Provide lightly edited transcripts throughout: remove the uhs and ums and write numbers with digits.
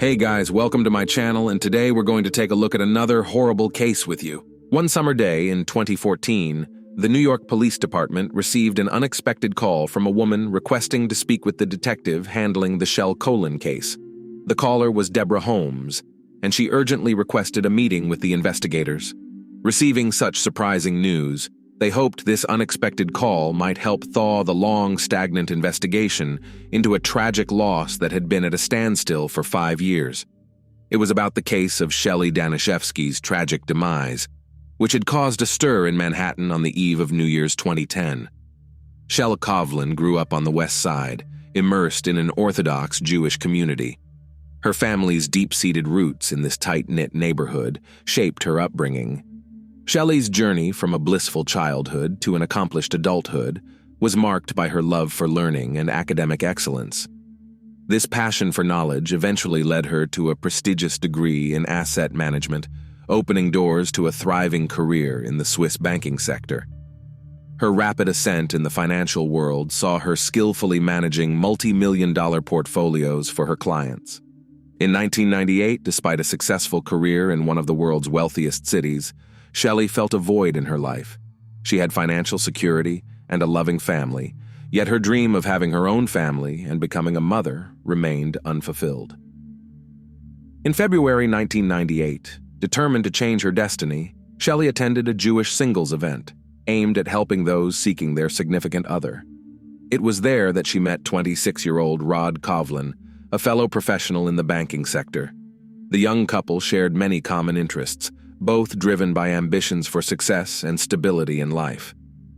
Hey guys, welcome to my channel, and today we're going to take a look at another horrible case with you. One summer day in 2014, the New York Police Department received an unexpected call from a woman requesting to speak with the detective handling the Shele Kovlin case. The caller was Debra Holmes, and she urgently requested a meeting with the investigators. Receiving such surprising news, they hoped this unexpected call might help thaw the long, stagnant investigation into a tragic loss that had been at a standstill for 5 years. It was about the case of Shelley Danishefsky's tragic demise, which had caused a stir in Manhattan on the eve of New Year's 2010. Shele Kovlin grew up on the West Side, immersed in an Orthodox Jewish community. Her family's deep-seated roots in this tight-knit neighborhood shaped her upbringing. Shelley's journey from a blissful childhood to an accomplished adulthood was marked by her love for learning and academic excellence. This passion for knowledge eventually led her to a prestigious degree in asset management, opening doors to a thriving career in the Swiss banking sector. Her rapid ascent in the financial world saw her skillfully managing multi-million-dollar portfolios for her clients. In 1998, despite a successful career in one of the world's wealthiest cities, Shelley felt a void in her life. She had financial security and a loving family, yet her dream of having her own family and becoming a mother remained unfulfilled. In February 1998, determined to change her destiny, Shelley attended a Jewish singles event aimed at helping those seeking their significant other. It was there that she met 26-year-old Covlin, a fellow professional in the banking sector. The young couple shared many common interests, both driven by ambitions for success and stability in life.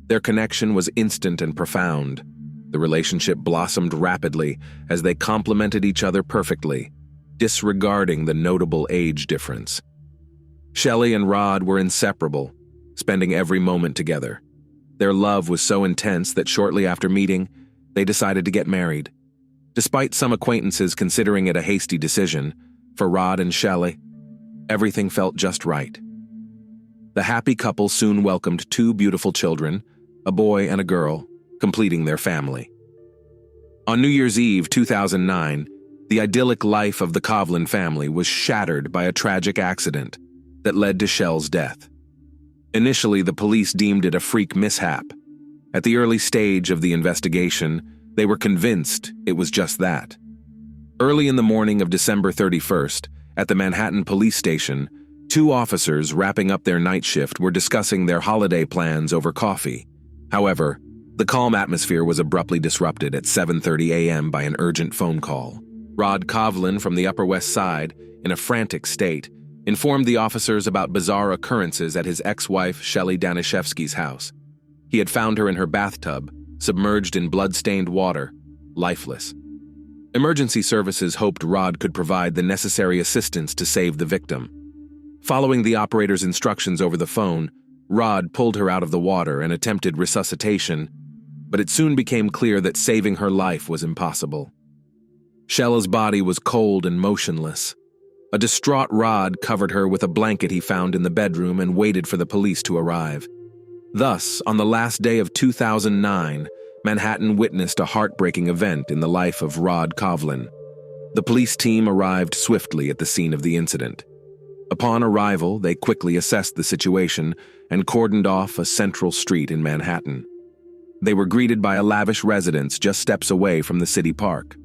Their connection was instant and profound. The relationship blossomed rapidly as they complemented each other perfectly, disregarding the notable age difference. Shelley and Rod were inseparable, spending every moment together. Their love was so intense that shortly after meeting, they decided to get married. Despite some acquaintances considering it a hasty decision, for Rod and Shelley, everything felt just right. The happy couple soon welcomed 2 beautiful children, a boy and a girl, completing their family. On New Year's Eve 2009, the idyllic life of the Covlin family was shattered by a tragic accident that led to Shell's death. Initially, the police deemed it a freak mishap. At the early stage of the investigation, they were convinced it was just that. Early in the morning of December 31st, at the Manhattan police station, 2 officers wrapping up their night shift were discussing their holiday plans over coffee. However, the calm atmosphere was abruptly disrupted at 7:30 a.m. by an urgent phone call. Rod Covlin from the Upper West Side, in a frantic state, informed the officers about bizarre occurrences at his ex-wife Shelley Danishefsky's house. He had found her in her bathtub, submerged in blood-stained water, lifeless. Emergency services hoped Rod could provide the necessary assistance to save the victim. Following the operator's instructions over the phone, Rod pulled her out of the water and attempted resuscitation, but it soon became clear that saving her life was impossible. Shelley's body was cold and motionless. A distraught Rod covered her with a blanket he found in the bedroom and waited for the police to arrive. Thus, on the last day of 2009, Manhattan witnessed a heartbreaking event in the life of Rod Covlin. The police team arrived swiftly at the scene of the incident. Upon arrival, they quickly assessed the situation and cordoned off a central street in Manhattan. They were greeted by a lavish residence just steps away from the city park.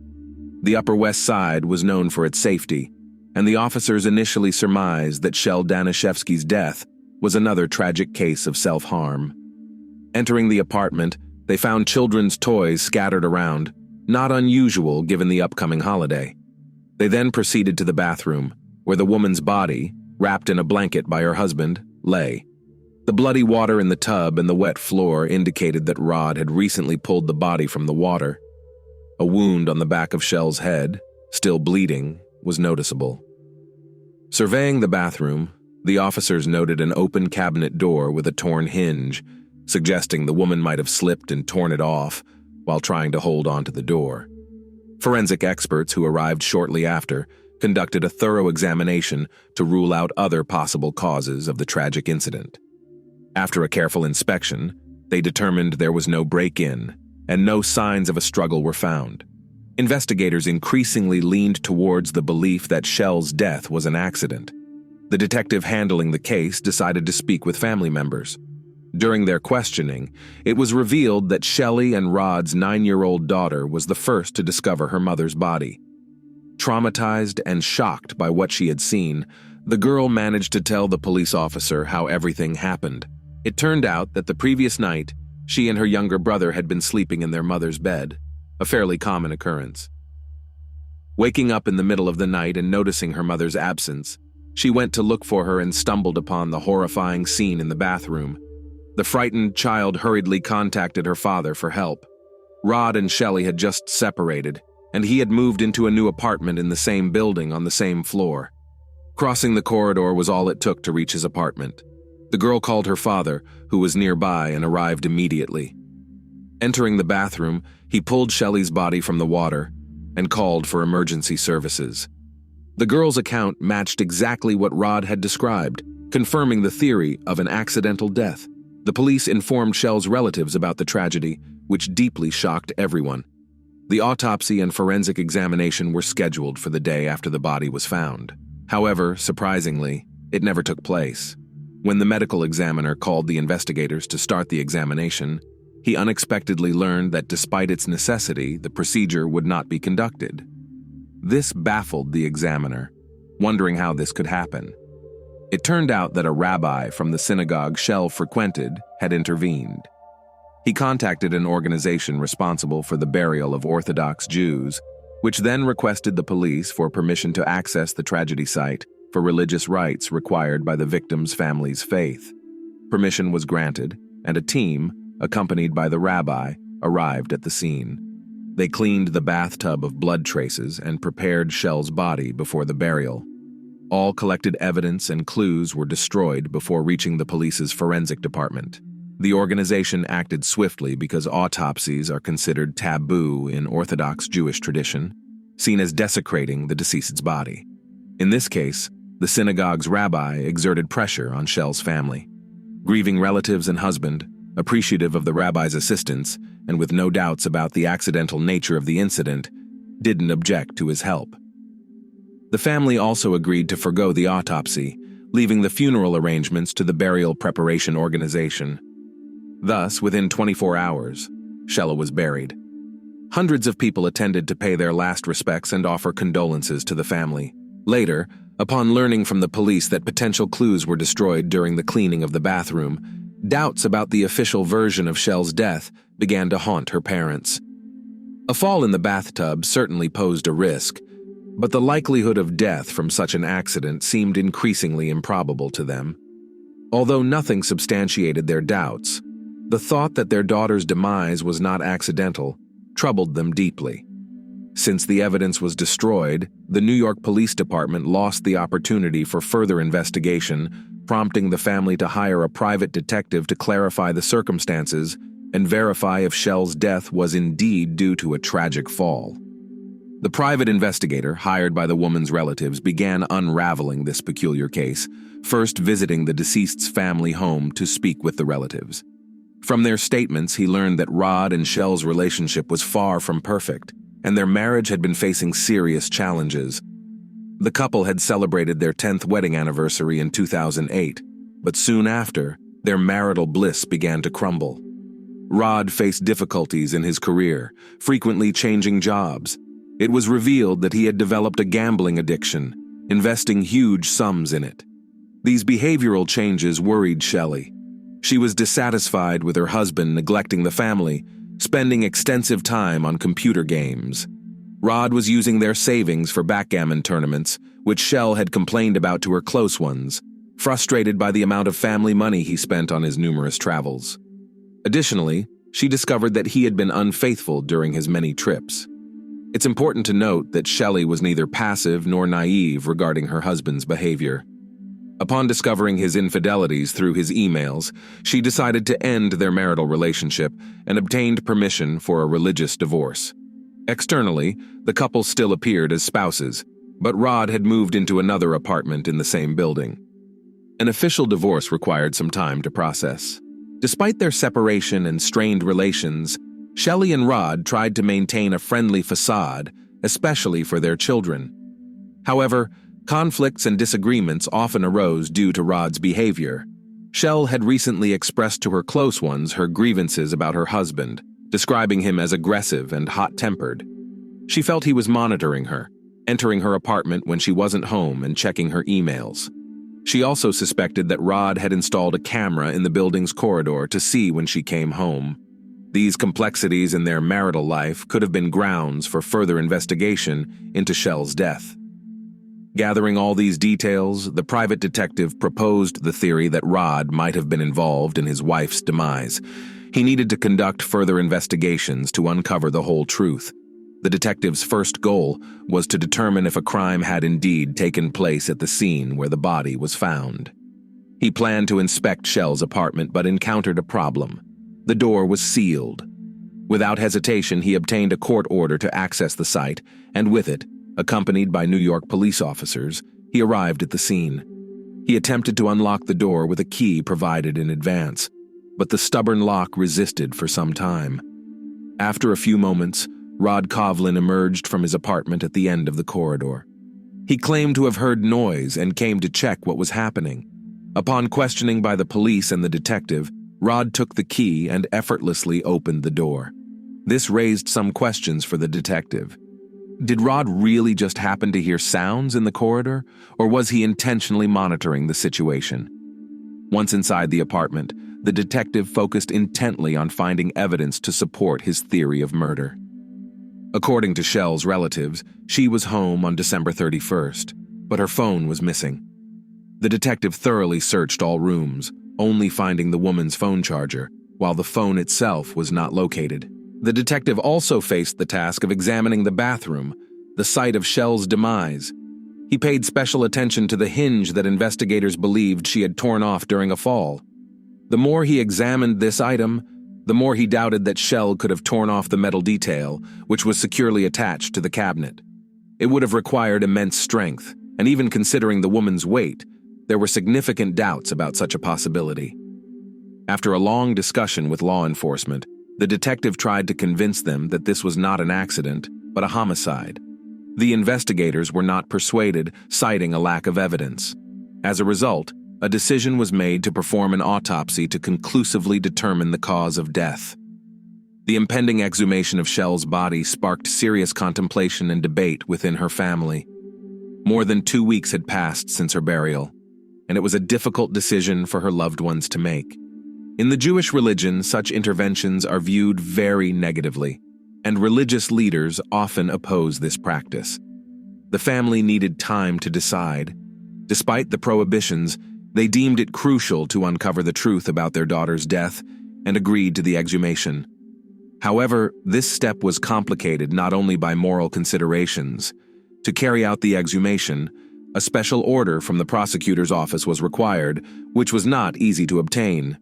The Upper West Side was known for its safety, and the officers initially surmised that Shelley Danishefsky's death was another tragic case of self-harm. Entering the apartment, they found children's toys scattered around, not unusual given the upcoming holiday. They then proceeded to the bathroom, where the woman's body, wrapped in a blanket by her husband, lay. The bloody water in the tub and the wet floor indicated that Rod had recently pulled the body from the water. A wound on the back of Shell's head, still bleeding, was noticeable. Surveying the bathroom, the officers noted an open cabinet door with a torn hinge, suggesting the woman might have slipped and torn it off while trying to hold onto the door. Forensic experts who arrived shortly after conducted a thorough examination to rule out other possible causes of the tragic incident. After a careful inspection, they determined there was no break-in, and no signs of a struggle were found. Investigators increasingly leaned towards the belief that Shell's death was an accident. The detective handling the case decided to speak with family members. During their questioning, it was revealed that Shelley and Rod's 9-year-old daughter was the first to discover her mother's body. Traumatized and shocked by what she had seen, the girl managed to tell the police officer how everything happened. It turned out that the previous night, she and her younger brother had been sleeping in their mother's bed, a fairly common occurrence. Waking up in the middle of the night and noticing her mother's absence, she went to look for her and stumbled upon the horrifying scene in the bathroom. The frightened child hurriedly contacted her father for help. Rod and Shelley had just separated, and he had moved into a new apartment in the same building on the same floor. Crossing the corridor was all it took to reach his apartment. The girl called her father, who was nearby, and arrived immediately. Entering the bathroom, he pulled Shelley's body from the water and called for emergency services. The girl's account matched exactly what Rod had described, confirming the theory of an accidental death. The police informed Shell's relatives about the tragedy, which deeply shocked everyone. The autopsy and forensic examination were scheduled for the day after the body was found. However, surprisingly, it never took place. When the medical examiner called the investigators to start the examination, he unexpectedly learned that despite its necessity, the procedure would not be conducted. This baffled the examiner, wondering how this could happen. It turned out that a rabbi from the synagogue Shell frequented had intervened. He contacted an organization responsible for the burial of Orthodox Jews, which then requested the police for permission to access the tragedy site for religious rites required by the victim's family's faith. Permission was granted, and a team, accompanied by the rabbi, arrived at the scene. They cleaned the bathtub of blood traces and prepared Shell's body before the burial. All collected evidence and clues were destroyed before reaching the police's forensic department. The organization acted swiftly because autopsies are considered taboo in Orthodox Jewish tradition, seen as desecrating the deceased's body. In this case, the synagogue's rabbi exerted pressure on Shell's family. Grieving relatives and husband, appreciative of the rabbi's assistance, and with no doubts about the accidental nature of the incident, didn't object to his help. The family also agreed to forgo the autopsy, leaving the funeral arrangements to the burial preparation organization. Thus, within 24 hours, Shelley was buried. Hundreds of people attended to pay their last respects and offer condolences to the family. Later, upon learning from the police that potential clues were destroyed during the cleaning of the bathroom, doubts about the official version of Shell's death began to haunt her parents. A fall in the bathtub certainly posed a risk, but the likelihood of death from such an accident seemed increasingly improbable to them. Although nothing substantiated their doubts, the thought that their daughter's demise was not accidental troubled them deeply. Since the evidence was destroyed, the New York Police Department lost the opportunity for further investigation, prompting the family to hire a private detective to clarify the circumstances and verify if Shell's death was indeed due to a tragic fall. The private investigator, hired by the woman's relatives, began unraveling this peculiar case, first visiting the deceased's family home to speak with the relatives. From their statements, he learned that Rod and Shell's relationship was far from perfect, and their marriage had been facing serious challenges. The couple had celebrated their 10th wedding anniversary in 2008, but soon after, their marital bliss began to crumble. Rod faced difficulties in his career, frequently changing jobs. It was revealed that he had developed a gambling addiction, investing huge sums in it. These behavioral changes worried Shelley. She was dissatisfied with her husband neglecting the family, spending extensive time on computer games. Rod was using their savings for backgammon tournaments, which Shell had complained about to her close ones, frustrated by the amount of family money he spent on his numerous travels. Additionally, she discovered that he had been unfaithful during his many trips. It's important to note that Shelley was neither passive nor naive regarding her husband's behavior. Upon discovering his infidelities through his emails, she decided to end their marital relationship and obtained permission for a religious divorce. Externally, the couple still appeared as spouses, but Rod had moved into another apartment in the same building. An official divorce required some time to process. Despite their separation and strained relations, Shelley and Rod tried to maintain a friendly facade, especially for their children. However, conflicts and disagreements often arose due to Rod's behavior. Shell had recently expressed to her close ones her grievances about her husband, describing him as aggressive and hot-tempered. She felt he was monitoring her, entering her apartment when she wasn't home and checking her emails. She also suspected that Rod had installed a camera in the building's corridor to see when she came home. These complexities in their marital life could have been grounds for further investigation into Shell's death. Gathering all these details, the private detective proposed the theory that Rod might have been involved in his wife's demise. He needed to conduct further investigations to uncover the whole truth. The detective's first goal was to determine if a crime had indeed taken place at the scene where the body was found. He planned to inspect Shell's apartment but encountered a problem. The door was sealed. Without hesitation, he obtained a court order to access the site, and with it, accompanied by New York police officers, he arrived at the scene. He attempted to unlock the door with a key provided in advance, but the stubborn lock resisted for some time. After a few moments, Rod Covlin emerged from his apartment at the end of the corridor. He claimed to have heard noise and came to check what was happening. Upon questioning by the police and the detective, Rod took the key and effortlessly opened the door. This raised some questions for the detective. Did Rod really just happen to hear sounds in the corridor, or was he intentionally monitoring the situation? Once inside the apartment, the detective focused intently on finding evidence to support his theory of murder. According to Shell's relatives, she was home on December 31st, but her phone was missing. The detective thoroughly searched all rooms, only finding the woman's phone charger, while the phone itself was not located. The detective also faced the task of examining the bathroom, the site of Shell's demise. He paid special attention to the hinge that investigators believed she had torn off during a fall. The more he examined this item, the more he doubted that Shell could have torn off the metal detail, which was securely attached to the cabinet. It would have required immense strength, and even considering the woman's weight, there were significant doubts about such a possibility. After a long discussion with law enforcement, the detective tried to convince them that this was not an accident, but a homicide. The investigators were not persuaded, citing a lack of evidence. As a result, a decision was made to perform an autopsy to conclusively determine the cause of death. The impending exhumation of Shell's body sparked serious contemplation and debate within her family. More than 2 weeks had passed since her burial, and it was a difficult decision for her loved ones to make. In the Jewish religion, such interventions are viewed very negatively, and religious leaders often oppose this practice. The family needed time to decide. Despite the prohibitions, they deemed it crucial to uncover the truth about their daughter's death and agreed to the exhumation. However, this step was complicated not only by moral considerations. To carry out the exhumation, a special order from the prosecutor's office was required, which was not easy to obtain.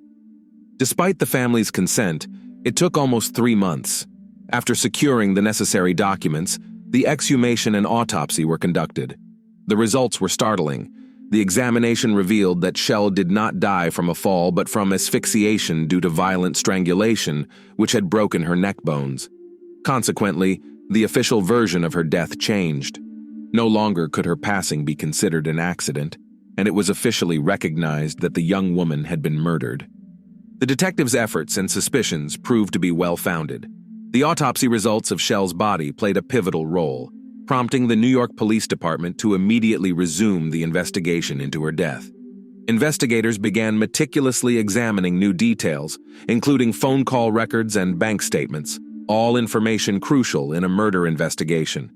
Despite the family's consent, it took almost 3 months. After securing the necessary documents, the exhumation and autopsy were conducted. The results were startling. The examination revealed that Shell did not die from a fall but from asphyxiation due to violent strangulation, which had broken her neck bones. Consequently, the official version of her death changed. No longer could her passing be considered an accident, and it was officially recognized that the young woman had been murdered. The detective's efforts and suspicions proved to be well-founded. The autopsy results of Shell's body played a pivotal role, prompting the New York Police Department to immediately resume the investigation into her death. Investigators began meticulously examining new details, including phone call records and bank statements, all information crucial in a murder investigation.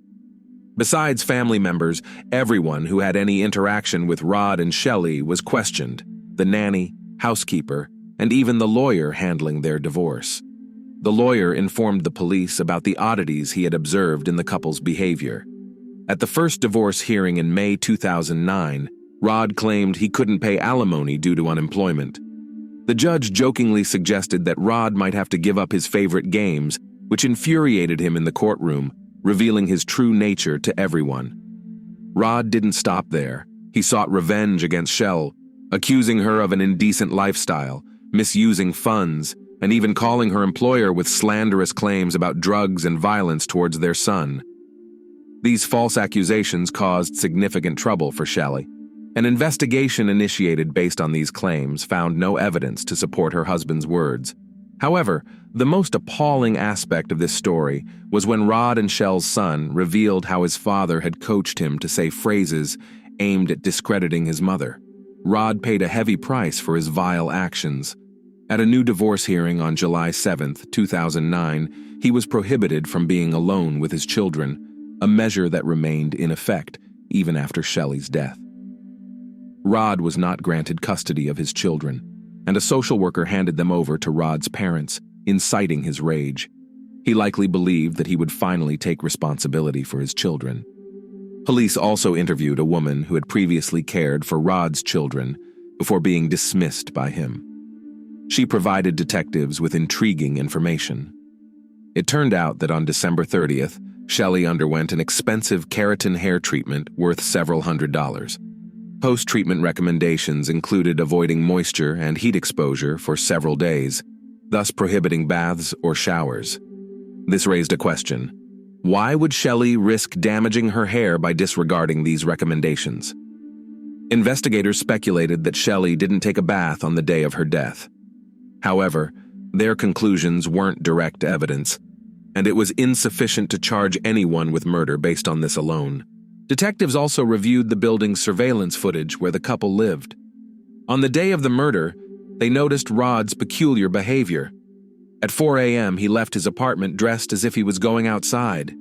Besides family members, everyone who had any interaction with Rod and Shelley was questioned: the nanny, housekeeper, and even the lawyer handling their divorce. The lawyer informed the police about the oddities he had observed in the couple's behavior. At the first divorce hearing in May 2009, Rod claimed he couldn't pay alimony due to unemployment. The judge jokingly suggested that Rod might have to give up his favorite games, which infuriated him in the courtroom, revealing his true nature to everyone. Rod didn't stop there. He sought revenge against Shell, accusing her of an indecent lifestyle, misusing funds, and even calling her employer with slanderous claims about drugs and violence towards their son. These false accusations caused significant trouble for Shelley. An investigation initiated based on these claims found no evidence to support her husband's words. However, the most appalling aspect of this story was when Rod and Shell's son revealed how his father had coached him to say phrases aimed at discrediting his mother. Rod paid a heavy price for his vile actions. At a new divorce hearing on July 7, 2009, he was prohibited from being alone with his children, a measure that remained in effect even after Shelley's death. Rod was not granted custody of his children, and a social worker handed them over to Rod's parents, inciting his rage. He likely believed that he would finally take responsibility for his children. Police also interviewed a woman who had previously cared for Rod's children before being dismissed by him. She provided detectives with intriguing information. It turned out that on December 30th, Shelley underwent an expensive keratin hair treatment worth several $100s. Post-treatment recommendations included avoiding moisture and heat exposure for several days, thus prohibiting baths or showers. This raised a question. Why would Shelley risk damaging her hair by disregarding these recommendations? Investigators speculated that Shelley didn't take a bath on the day of her death. However, their conclusions weren't direct evidence, and it was insufficient to charge anyone with murder based on this alone. Detectives also reviewed the building's surveillance footage where the couple lived. On the day of the murder, they noticed Rod's peculiar behavior. At 4 a.m., he left his apartment dressed as if he was going outside.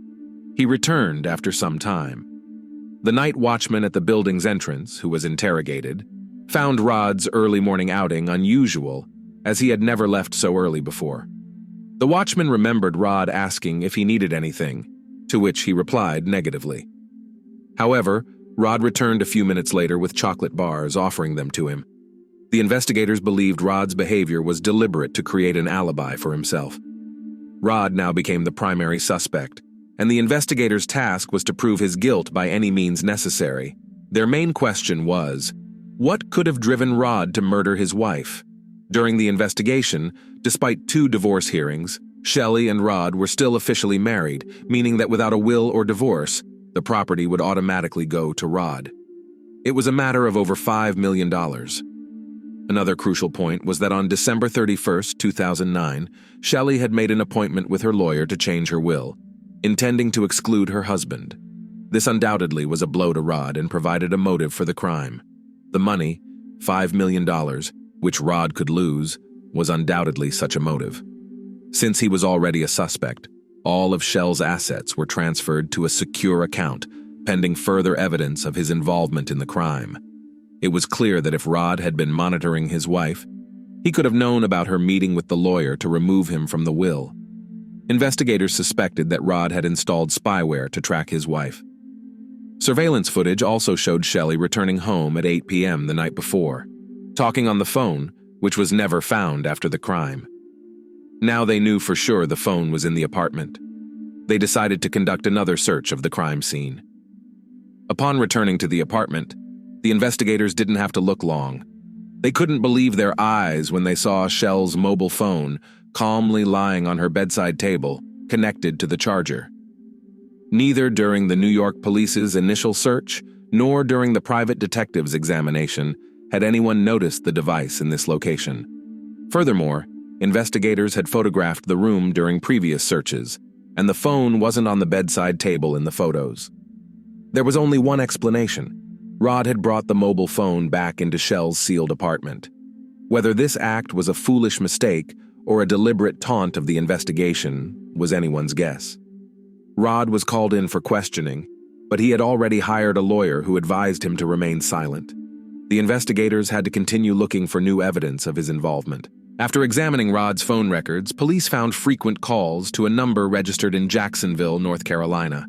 He returned after some time. The night watchman at the building's entrance, who was interrogated, found Rod's early morning outing unusual, as he had never left so early before. The watchman remembered Rod asking if he needed anything, to which he replied negatively. However, Rod returned a few minutes later with chocolate bars, offering them to him. The investigators believed Rod's behavior was deliberate to create an alibi for himself. Rod now became the primary suspect, and the investigators' task was to prove his guilt by any means necessary. Their main question was, what could have driven Rod to murder his wife? During the investigation, despite 2 divorce hearings, Shelley and Rod were still officially married, meaning that without a will or divorce, the property would automatically go to Rod. It was a matter of over $5 million. Another crucial point was that on December 31, 2009, Shelley had made an appointment with her lawyer to change her will, intending to exclude her husband. This undoubtedly was a blow to Rod and provided a motive for the crime. The money, $5 million, which Rod could lose, was undoubtedly such a motive. Since he was already a suspect, all of Shell's assets were transferred to a secure account, pending further evidence of his involvement in the crime. It was clear that if Rod had been monitoring his wife, he could have known about her meeting with the lawyer to remove him from the will. Investigators suspected that Rod had installed spyware to track his wife. Surveillance footage also showed Shelley returning home at 8 p.m. the night before, talking on the phone, which was never found after the crime. Now they knew for sure the phone was in the apartment. They decided to conduct another search of the crime scene. Upon returning to the apartment, the investigators didn't have to look long. They couldn't believe their eyes when they saw Shell's mobile phone calmly lying on her bedside table, connected to the charger. Neither during the New York police's initial search, nor during the private detective's examination, had anyone noticed the device in this location. Furthermore, investigators had photographed the room during previous searches, and the phone wasn't on the bedside table in the photos. There was only one explanation. Rod had brought the mobile phone back into Shell's sealed apartment. Whether this act was a foolish mistake or a deliberate taunt of the investigation was anyone's guess. Rod was called in for questioning, but he had already hired a lawyer who advised him to remain silent. The investigators had to continue looking for new evidence of his involvement. After examining Rod's phone records, police found frequent calls to a number registered in Jacksonville, North Carolina.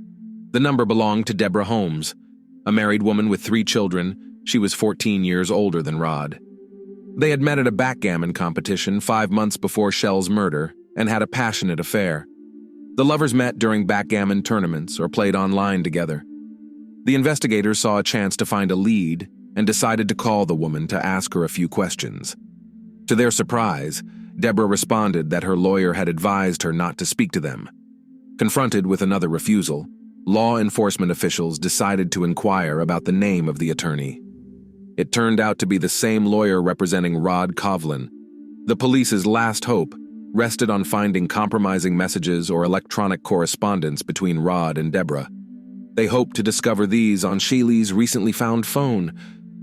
The number belonged to Debra Holmes, a married woman with 3 children. She was 14 years older than Rod. They had met at a backgammon competition 5 months before Shell's murder and had a passionate affair. The lovers met during backgammon tournaments or played online together. The investigators saw a chance to find a lead and decided to call the woman to ask her a few questions. To their surprise, Debra responded that her lawyer had advised her not to speak to them. Confronted with another refusal, law enforcement officials decided to inquire about the name of the attorney. It turned out to be the same lawyer representing Rod Covlin. The police's last hope rested on finding compromising messages or electronic correspondence between Rod and Debra. They hoped to discover these on Shelley's recently found phone.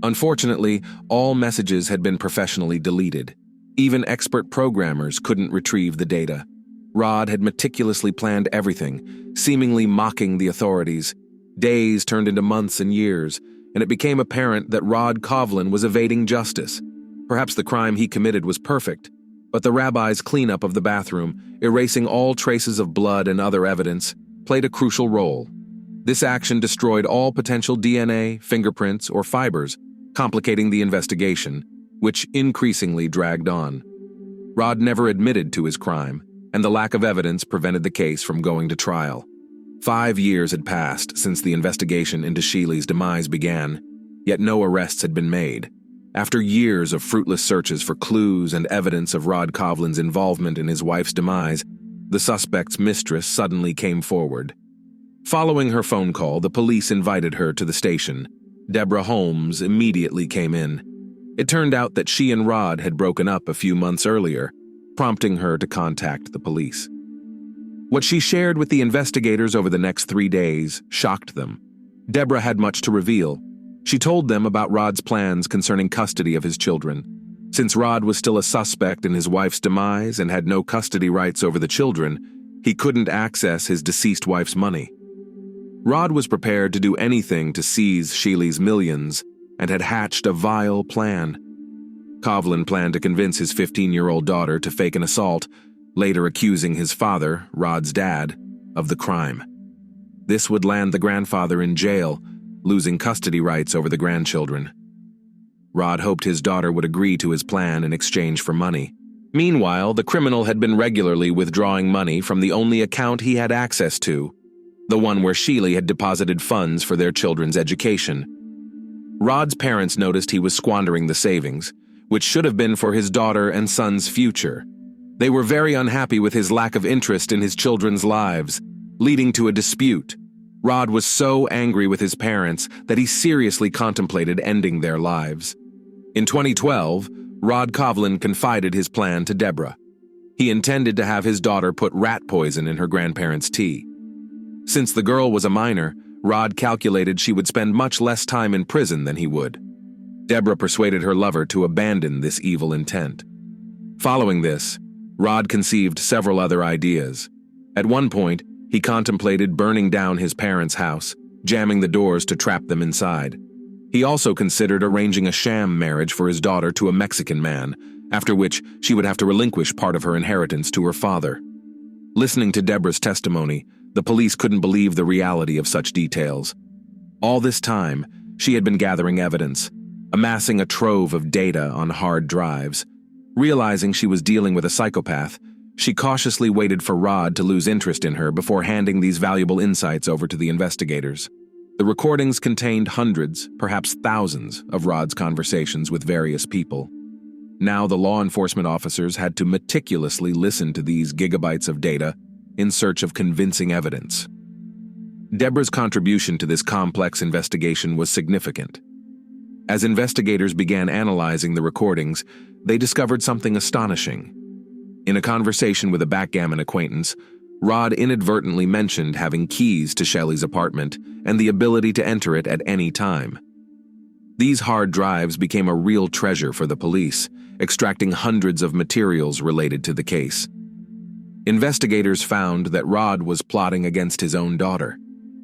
Unfortunately, all messages had been professionally deleted. Even expert programmers couldn't retrieve the data. Rod had meticulously planned everything, seemingly mocking the authorities. Days turned into months and years, and it became apparent that Rod Covlin was evading justice. Perhaps the crime he committed was perfect, but the rabbi's cleanup of the bathroom, erasing all traces of blood and other evidence, played a crucial role. This action destroyed all potential DNA, fingerprints, or fibers, complicating the investigation, which increasingly dragged on. Rod never admitted to his crime, and the lack of evidence prevented the case from going to trial. 5 years had passed since the investigation into Shelley's demise began, yet no arrests had been made. After years of fruitless searches for clues and evidence of Rod Covlin's involvement in his wife's demise, the suspect's mistress suddenly came forward. Following her phone call, the police invited her to the station. Debra Holmes immediately came in. It turned out that she and Rod had broken up a few months earlier, prompting her to contact the police. What she shared with the investigators over the next 3 days shocked them. Debra had much to reveal. She told them about Rod's plans concerning custody of his children. Since Rod was still a suspect in his wife's demise and had no custody rights over the children, he couldn't access his deceased wife's money. Rod was prepared to do anything to seize Shelley's millions and had hatched a vile plan. Covlin planned to convince his 15-year-old daughter to fake an assault, later accusing his father, Rod's dad, of the crime. This would land the grandfather in jail, losing custody rights over the grandchildren. Rod hoped his daughter would agree to his plan in exchange for money. Meanwhile, the criminal had been regularly withdrawing money from the only account he had access to, the one where Shelley had deposited funds for their children's education. Rod's parents noticed he was squandering the savings, which should have been for his daughter and son's future. They were very unhappy with his lack of interest in his children's lives, leading to a dispute. Rod was so angry with his parents that he seriously contemplated ending their lives. In 2012, Rod Covlin confided his plan to Debra. He intended to have his daughter put rat poison in her grandparents' tea. Since the girl was a minor, Rod calculated she would spend much less time in prison than he would. Debra persuaded her lover to abandon this evil intent. Following this, Rod conceived several other ideas. At one point, he contemplated burning down his parents' house, jamming the doors to trap them inside. He also considered arranging a sham marriage for his daughter to a Mexican man, after which she would have to relinquish part of her inheritance to her father. Listening to Debra's testimony, the police couldn't believe the reality of such details. All this time, she had been gathering evidence, amassing a trove of data on hard drives. Realizing she was dealing with a psychopath, she cautiously waited for Rod to lose interest in her before handing these valuable insights over to the investigators. The recordings contained hundreds, perhaps thousands, of Rod's conversations with various people. Now the law enforcement officers had to meticulously listen to these gigabytes of data in search of convincing evidence. Debra's contribution to this complex investigation was significant. As investigators began analyzing the recordings, they discovered something astonishing. In a conversation with a backgammon acquaintance, Rod inadvertently mentioned having keys to Shelley's apartment and the ability to enter it at any time. These hard drives became a real treasure for the police, extracting hundreds of materials related to the case. Investigators found that Rod was plotting against his own daughter,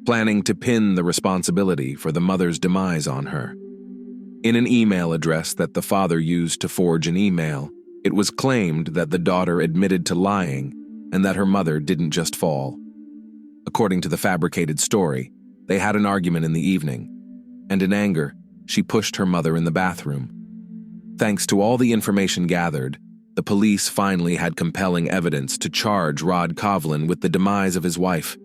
planning to pin the responsibility for the mother's demise on her. In an email address that the father used to forge an email, it was claimed that the daughter admitted to lying and that her mother didn't just fall. According to the fabricated story, they had an argument in the evening, and in anger, she pushed her mother in the bathroom. Thanks to all the information gathered, the police finally had compelling evidence to charge Rod Covlin with the demise of his wife.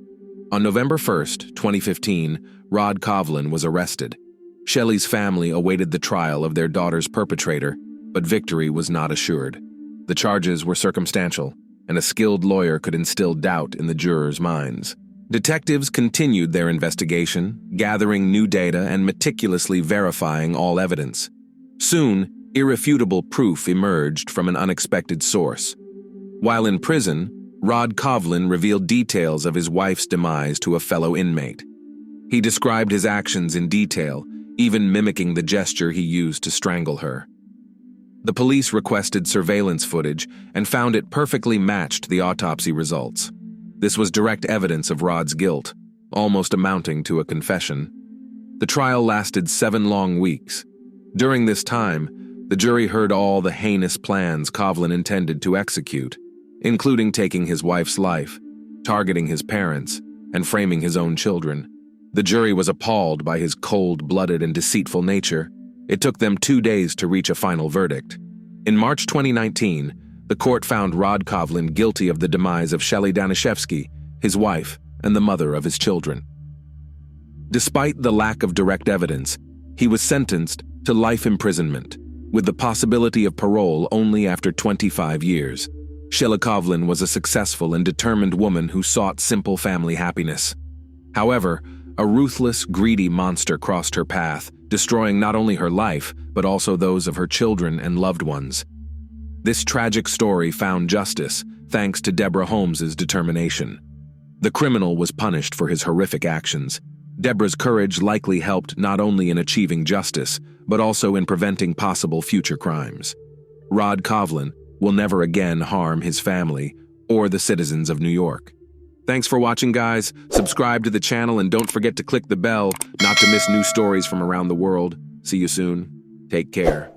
On November 1st, 2015, Rod Covlin was arrested. Shelley's family awaited the trial of their daughter's perpetrator, but victory was not assured. The charges were circumstantial, and a skilled lawyer could instill doubt in the jurors' minds. Detectives continued their investigation, gathering new data and meticulously verifying all evidence. Soon, irrefutable proof emerged from an unexpected source. While in prison, Rod Covlin revealed details of his wife's demise to a fellow inmate. He described his actions in detail, even mimicking the gesture he used to strangle her. The police requested surveillance footage and found it perfectly matched the autopsy results. This was direct evidence of Rod's guilt, almost amounting to a confession. The trial lasted 7 long weeks. During this time, the jury heard all the heinous plans Covlin intended to execute, including taking his wife's life, targeting his parents, and framing his own children. The jury was appalled by his cold-blooded and deceitful nature. It took them 2 days to reach a final verdict. In March 2019, the court found Rod Covlin guilty of the demise of Shelley Danishefsky, his wife, and the mother of his children. Despite the lack of direct evidence, he was sentenced to life imprisonment, with the possibility of parole only after 25 years. Shele Kovlin was a successful and determined woman who sought simple family happiness. However, a ruthless, greedy monster crossed her path, destroying not only her life, but also those of her children and loved ones. This tragic story found justice thanks to Debra Holmes' determination. The criminal was punished for his horrific actions. Debra's courage likely helped not only in achieving justice, but also in preventing possible future crimes. Rod Covlin will never again harm his family or the citizens of New York. Thanks for watching, guys. Subscribe to the channel and don't forget to click the bell not to miss new stories from around the world. See you soon. Take care.